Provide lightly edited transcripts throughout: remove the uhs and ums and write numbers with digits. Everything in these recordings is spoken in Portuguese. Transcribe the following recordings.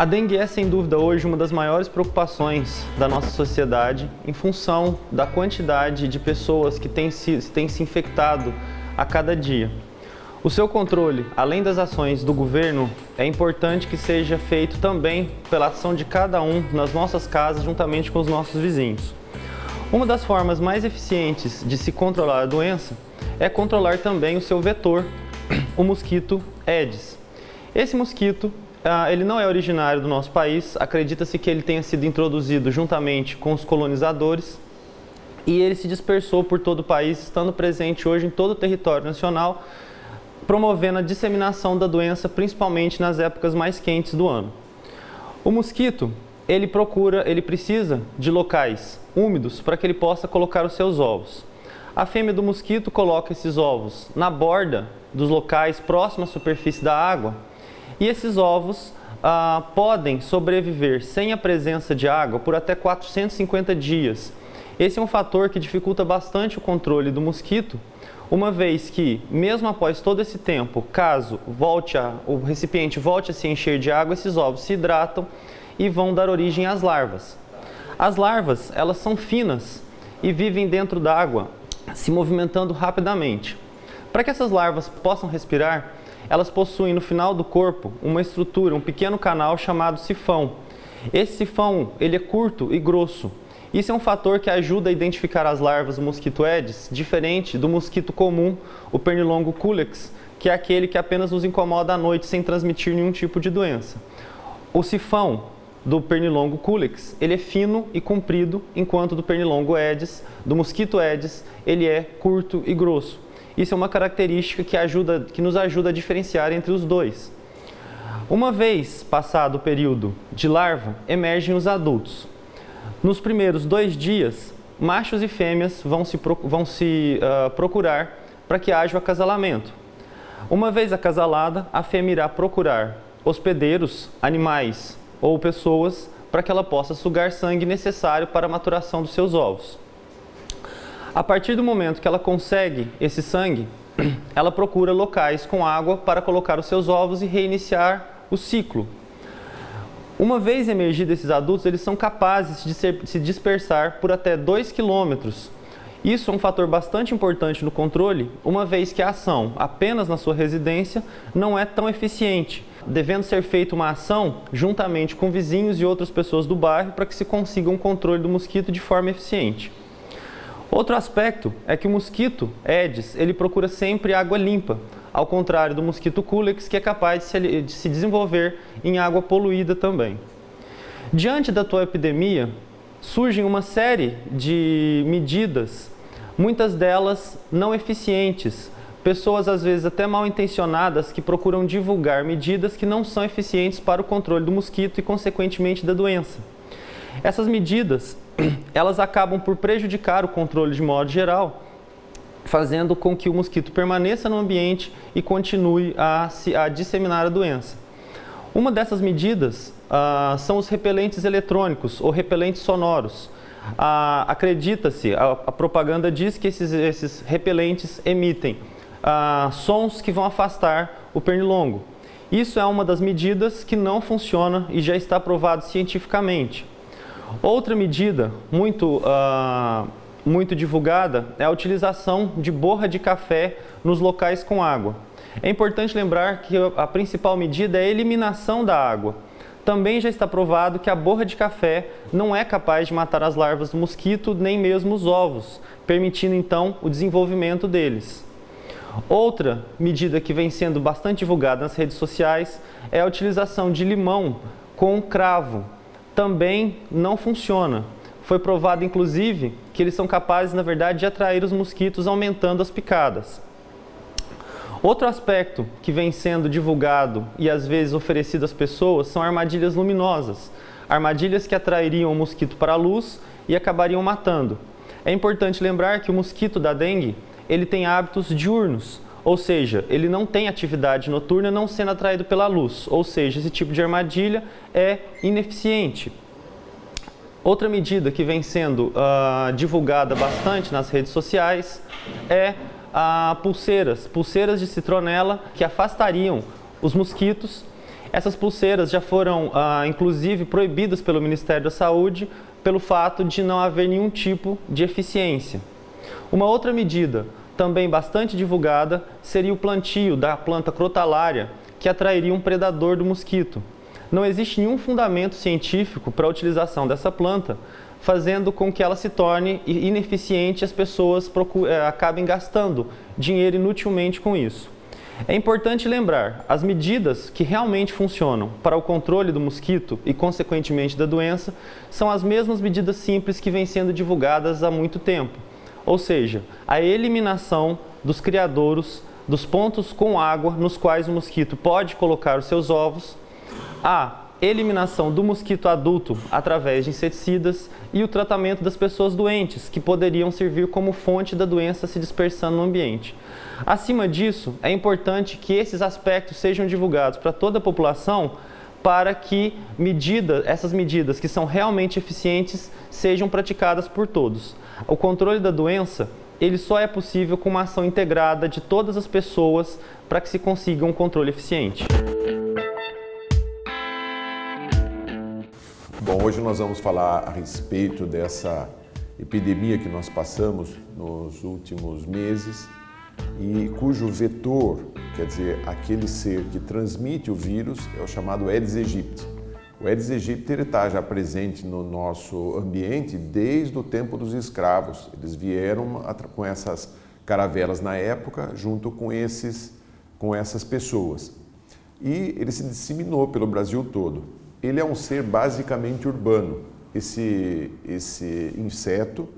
A dengue é, sem dúvida, hoje uma das maiores preocupações da nossa sociedade em função da quantidade de pessoas que têm se infectado a cada dia. O seu controle, além das ações do governo, é importante que seja feito também pela ação de cada um nas nossas casas, juntamente com os nossos vizinhos. Uma das formas mais eficientes de se controlar a doença é controlar também o seu vetor, o mosquito Aedes. Esse mosquito, ele não é originário do nosso país, acredita-se que ele tenha sido introduzido juntamente com os colonizadores e ele se dispersou por todo o país, estando presente hoje em todo o território nacional, promovendo a disseminação da doença, principalmente nas épocas mais quentes do ano. O mosquito, ele precisa de locais úmidos para que ele possa colocar os seus ovos. A fêmea do mosquito coloca esses ovos na borda dos locais próximos à superfície da água e esses ovos podem sobreviver sem a presença de água por até 450 dias. Esse é um fator que dificulta bastante o controle do mosquito, uma vez que, mesmo após todo esse tempo, caso o recipiente volte a se encher de água, esses ovos se hidratam e vão dar origem às larvas. As larvas, elas são finas e vivem dentro da água, se movimentando rapidamente. Para que essas larvas possam respirar, elas possuem no final do corpo uma estrutura, um pequeno canal chamado sifão. Esse sifão, ele é curto e grosso. Isso é um fator que ajuda a identificar as larvas do mosquito Aedes, diferente do mosquito comum, o Pernilongo culex, que é aquele que apenas nos incomoda à noite sem transmitir nenhum tipo de doença. O sifão do Pernilongo culex, ele é fino e comprido, enquanto do Pernilongo Aedes, do mosquito Aedes, ele é curto e grosso. Isso é uma característica que nos ajuda a diferenciar entre os dois. Uma vez passado o período de larva, emergem os adultos. Nos primeiros 2 dias, machos e fêmeas vão se procurar para que haja o acasalamento. Uma vez acasalada, a fêmea irá procurar hospedeiros, animais ou pessoas para que ela possa sugar sangue necessário para a maturação dos seus ovos. A partir do momento que ela consegue esse sangue, ela procura locais com água para colocar os seus ovos e reiniciar o ciclo. Uma vez emergidos esses adultos, eles são capazes de se dispersar por até 2 km. Isso é um fator bastante importante no controle, uma vez que a ação apenas na sua residência não é tão eficiente, devendo ser feita uma ação juntamente com vizinhos e outras pessoas do bairro para que se consiga um controle do mosquito de forma eficiente. Outro aspecto é que o mosquito Aedes, ele procura sempre água limpa, ao contrário do mosquito culex, que é capaz de se desenvolver em água poluída também. Diante da atual epidemia, surgem uma série de medidas, muitas delas não eficientes, pessoas às vezes até mal intencionadas que procuram divulgar medidas que não são eficientes para o controle do mosquito e consequentemente da doença. Essas medidas, elas acabam por prejudicar o controle de modo geral, fazendo com que o mosquito permaneça no ambiente e continue a disseminar a doença. Uma dessas medidas são os repelentes eletrônicos ou repelentes sonoros. Acredita-se, a propaganda diz que esses repelentes emitem sons que vão afastar o pernilongo. Isso é uma das medidas que não funciona e já está provado cientificamente. Outra medida muito divulgada é a utilização de borra de café nos locais com água. É importante lembrar que a principal medida é a eliminação da água. Também já está provado que a borra de café não é capaz de matar as larvas do mosquito, nem mesmo os ovos, permitindo então o desenvolvimento deles. Outra medida que vem sendo bastante divulgada nas redes sociais é a utilização de limão com cravo. Também não funciona. Foi provado, inclusive, que eles são capazes, na verdade, de atrair os mosquitos, aumentando as picadas. Outro aspecto que vem sendo divulgado e às vezes oferecido às pessoas são armadilhas luminosas. Armadilhas que atrairiam o mosquito para a luz e acabariam matando. É importante lembrar que o mosquito da dengue, ele tem hábitos diurnos, ou seja, ele não tem atividade noturna não sendo atraído pela luz, ou seja, esse tipo de armadilha é ineficiente. Outra medida que vem sendo divulgada bastante nas redes sociais é pulseiras de citronela que afastariam os mosquitos. Essas pulseiras já foram, inclusive, proibidas pelo Ministério da Saúde pelo fato de não haver nenhum tipo de eficiência. Uma outra medida, também bastante divulgada, seria o plantio da planta crotalária, que atrairia um predador do mosquito. Não existe nenhum fundamento científico para a utilização dessa planta, fazendo com que ela se torne ineficiente e as pessoas acabem gastando dinheiro inutilmente com isso. É importante lembrar, as medidas que realmente funcionam para o controle do mosquito e, consequentemente, da doença, são as mesmas medidas simples que vêm sendo divulgadas há muito tempo. Ou seja, a eliminação dos criadouros, dos pontos com água nos quais o mosquito pode colocar os seus ovos, a eliminação do mosquito adulto através de inseticidas e o tratamento das pessoas doentes, que poderiam servir como fonte da doença se dispersando no ambiente. Acima disso, é importante que esses aspectos sejam divulgados para toda a população para que essas medidas que são realmente eficientes sejam praticadas por todos. O controle da doença, ele só é possível com uma ação integrada de todas as pessoas para que se consiga um controle eficiente. Bom, hoje nós vamos falar a respeito dessa epidemia que nós passamos nos últimos meses e cujo vetor, quer dizer, aquele ser que transmite o vírus, é o chamado Aedes aegypti. O Aedes aegypti está já presente no nosso ambiente desde o tempo dos escravos. Eles vieram com essas caravelas na época, junto com essas pessoas. E ele se disseminou pelo Brasil todo. Ele é um ser basicamente urbano. Esse inseto,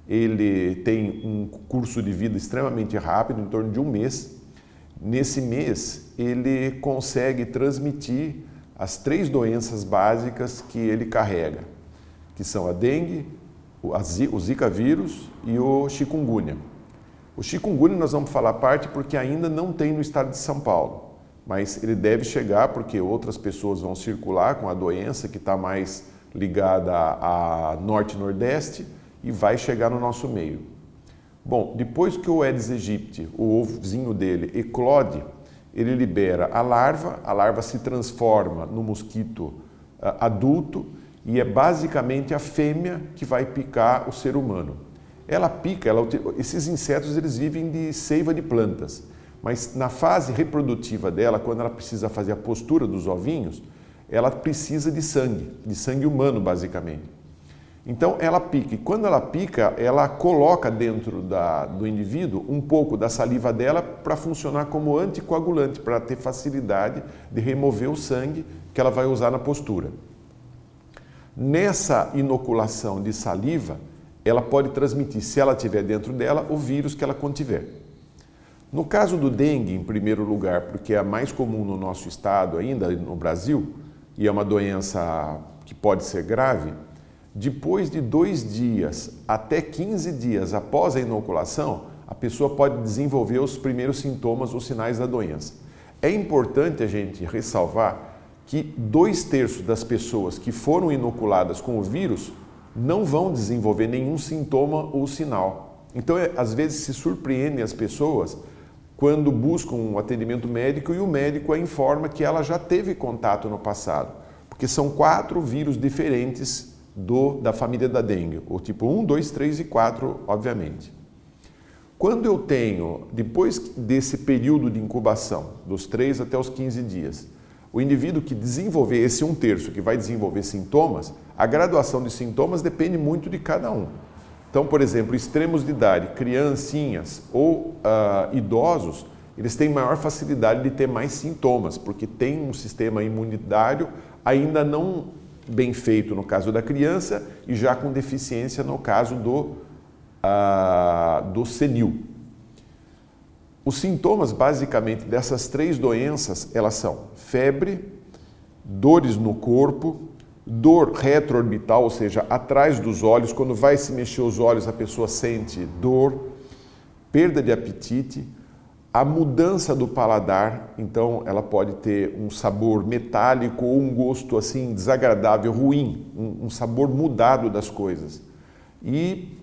ele tem um curso de vida extremamente rápido, em torno de um mês. Nesse mês, ele consegue transmitir as 3 doenças básicas que ele carrega, que são a dengue, o zika vírus e o chikungunya. O chikungunya nós vamos falar parte porque ainda não tem no estado de São Paulo. Mas ele deve chegar porque outras pessoas vão circular com a doença que está mais ligada a norte e nordeste e vai chegar no nosso meio. Bom, depois que o Aedes aegypti, o ovozinho dele, eclode, ele libera a larva se transforma no mosquito adulto e é basicamente a fêmea que vai picar o ser humano. Ela pica, esses insetos eles vivem de seiva de plantas. Mas na fase reprodutiva dela, quando ela precisa fazer a postura dos ovinhos, ela precisa de sangue humano, basicamente. Então ela pica, e quando ela pica, ela coloca dentro do indivíduo um pouco da saliva dela para funcionar como anticoagulante, para ter facilidade de remover o sangue que ela vai usar na postura. Nessa inoculação de saliva, ela pode transmitir, se ela tiver dentro dela, o vírus que ela contiver. No caso do dengue, em primeiro lugar, porque é a mais comum no nosso estado ainda, no Brasil, e é uma doença que pode ser grave, depois de 2 dias até 15 dias após a inoculação, a pessoa pode desenvolver os primeiros sintomas ou sinais da doença. É importante a gente ressalvar que 2/3 das pessoas que foram inoculadas com o vírus não vão desenvolver nenhum sintoma ou sinal. Então, às vezes se surpreendem as pessoas quando buscam um atendimento médico e o médico a informa que ela já teve contato no passado, porque são 4 vírus diferentes da família da dengue, o tipo 1, 2, 3 e 4, obviamente. Quando eu tenho, depois desse período de incubação, dos 3 até os 15 dias, o indivíduo que desenvolver, esse 1/3 que vai desenvolver sintomas, a graduação de sintomas depende muito de cada um. Então, por exemplo, extremos de idade, criancinhas ou idosos, eles têm maior facilidade de ter mais sintomas, porque tem um sistema imunitário ainda não bem feito no caso da criança e já com deficiência no caso do senil. Os sintomas, basicamente, dessas 3 doenças, elas são febre, dores no corpo, dor retroorbital, ou seja, atrás dos olhos, quando vai se mexer os olhos a pessoa sente dor, perda de apetite, a mudança do paladar, então ela pode ter um sabor metálico ou um gosto assim desagradável, ruim, um sabor mudado das coisas. E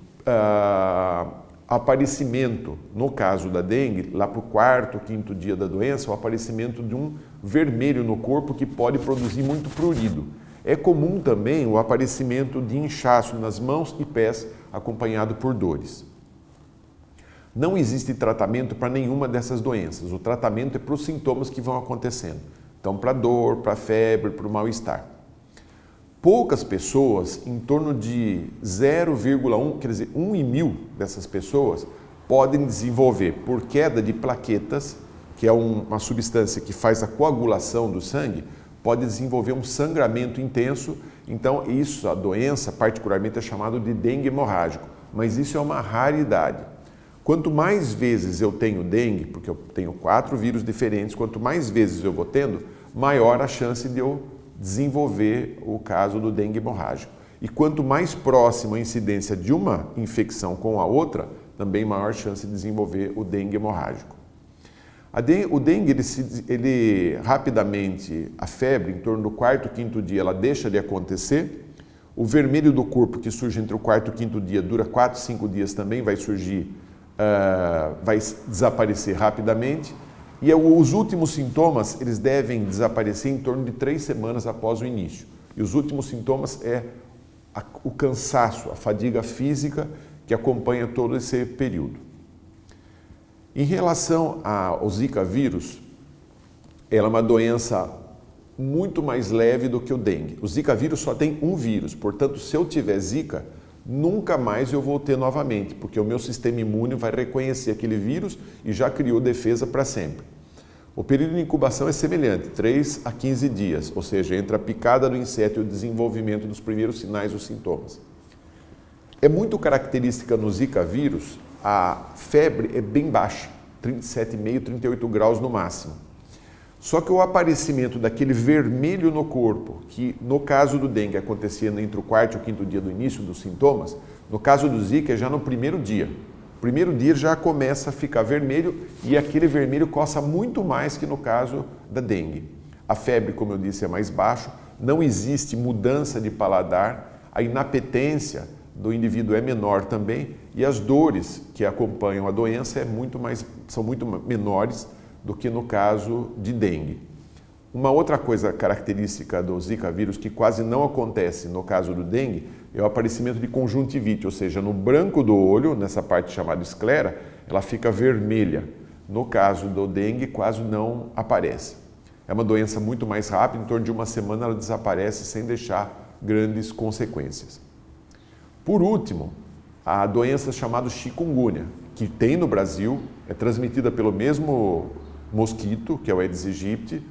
aparecimento, no caso da dengue, lá para o quarto, quinto dia da doença, o aparecimento de um vermelho no corpo que pode produzir muito prurido. É comum também o aparecimento de inchaço nas mãos e pés, acompanhado por dores. Não existe tratamento para nenhuma dessas doenças. O tratamento é para os sintomas que vão acontecendo. Então, para dor, para febre, para o mal-estar. Poucas pessoas, em torno de 0,1, quer dizer, 1 em 1000 dessas pessoas, podem desenvolver, por queda de plaquetas, que é uma substância que faz a coagulação do sangue, pode desenvolver um sangramento intenso. Então, isso, a doença, particularmente, é chamada de dengue hemorrágico. Mas isso é uma raridade. Quanto mais vezes eu tenho dengue, porque eu tenho 4 vírus diferentes, quanto mais vezes eu vou tendo, maior a chance de eu desenvolver o caso do dengue hemorrágico. E quanto mais próxima a incidência de uma infecção com a outra, também maior chance de desenvolver o dengue hemorrágico. O dengue, ele rapidamente, a febre, em torno do quarto, quinto dia, ela deixa de acontecer. O vermelho do corpo, que surge entre o quarto e o quinto dia, dura 4, 5 dias também, vai surgir, vai desaparecer rapidamente. E os últimos sintomas, eles devem desaparecer em torno de 3 semanas após o início. E os últimos sintomas é o cansaço, a fadiga física que acompanha todo esse período. Em relação ao Zika vírus, ela é uma doença muito mais leve do que o dengue. O Zika vírus só tem um vírus, portanto, se eu tiver Zika, nunca mais eu vou ter novamente, porque o meu sistema imune vai reconhecer aquele vírus e já criou defesa para sempre. O período de incubação é semelhante, 3 a 15 dias, ou seja, entre a picada do inseto e o desenvolvimento dos primeiros sinais ou sintomas. É muito característica no Zika vírus, a febre é bem baixa, 37,5, 38 graus no máximo. Só que o aparecimento daquele vermelho no corpo, que no caso do dengue acontecia entre o quarto e o quinto dia do início dos sintomas, no caso do Zika é já no primeiro dia. O primeiro dia já começa a ficar vermelho e aquele vermelho coça muito mais que no caso da dengue. A febre, como eu disse, é mais baixa, não existe mudança de paladar, a inapetência do indivíduo é menor também e as dores que acompanham a doença são muito menores do que no caso de dengue. Uma outra coisa característica do Zika vírus que quase não acontece no caso do dengue é o aparecimento de conjuntivite, ou seja, no branco do olho, nessa parte chamada esclera, ela fica vermelha. No caso do dengue, quase não aparece. É uma doença muito mais rápida, em torno de uma semana ela desaparece sem deixar grandes consequências. Por último, a doença chamada chikungunya, que tem no Brasil, é transmitida pelo mesmo mosquito, que é o Aedes aegypti,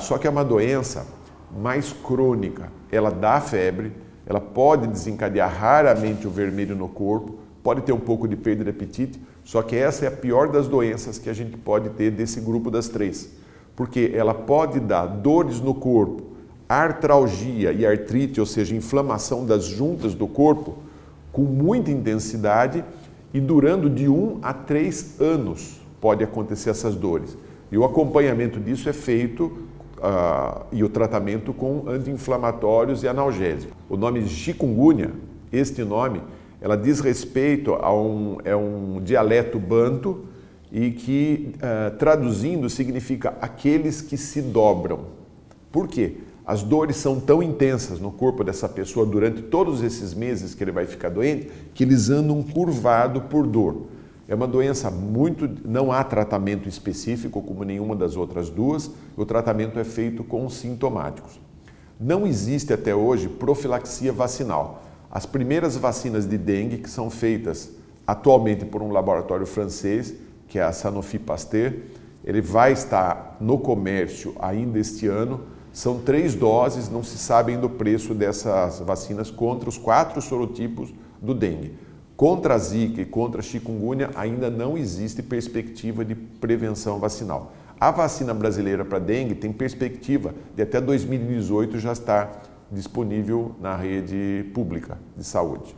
só que é uma doença mais crônica. Ela dá febre, ela pode desencadear raramente o vermelho no corpo, pode ter um pouco de perda de apetite, só que essa é a pior das doenças que a gente pode ter desse grupo das 3, porque ela pode dar dores no corpo, artralgia e artrite, ou seja, inflamação das juntas do corpo, com muita intensidade e durando de 1 a 3 anos pode acontecer essas dores. E o acompanhamento disso é feito e o tratamento com anti-inflamatórios e analgésicos. O nome de chikungunya, este nome, ela diz respeito a um dialeto banto e que, traduzindo, significa aqueles que se dobram. Por quê? As dores são tão intensas no corpo dessa pessoa durante todos esses meses que ele vai ficar doente, que eles andam curvados por dor. É uma doença não há tratamento específico como nenhuma das outras duas, o tratamento é feito com sintomáticos. Não existe até hoje profilaxia vacinal. As primeiras vacinas de dengue, que são feitas atualmente por um laboratório francês, que é a Sanofi Pasteur, ele vai estar no comércio ainda este ano. São 3 doses, não se sabe ainda o preço dessas vacinas contra os 4 sorotipos do dengue. Contra a Zika e contra a chikungunya ainda não existe perspectiva de prevenção vacinal. A vacina brasileira para dengue tem perspectiva de até 2018 já estar disponível na rede pública de saúde.